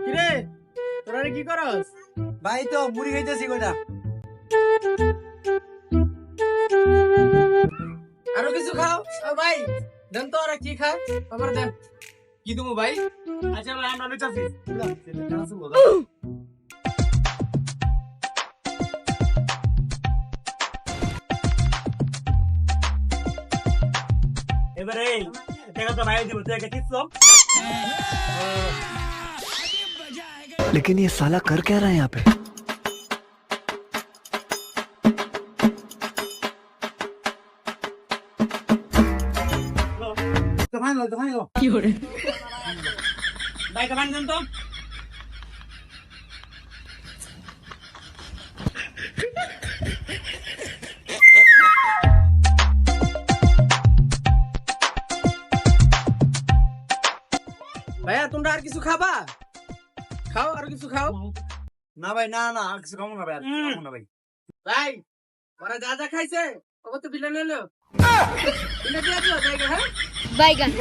কিরে তোরা কি করস? ভাই তো মুড়ি খাইতেছি কইটা। আরো কিছু খাও। ভাই দেন তো, ওরা কি খায় আমার দেন। কি তুমি ভাই? আচ্ছা ভাই আমরা লইতাছি। এবারে দেখা তো ভাই দিব তুই একটা কিচ্ছু। लेकिन ये साला कर क्या रहा है यहाँ पे? তো ভাই কি করে? ভাই কামান দেন তো। ভাইয়া তোমরা আর কিছু খাবা? খাও, আর কিছু খাও। না ভাই না না আর কিছু খাবো না ভাই, আর কিছু খাবো না ভাই। ভাই ওরা যা যা খাইছে ওকে তো বিলে নিলো। বিলে দিয়ে দিও জায়গা, হ্যাঁ? বাইগান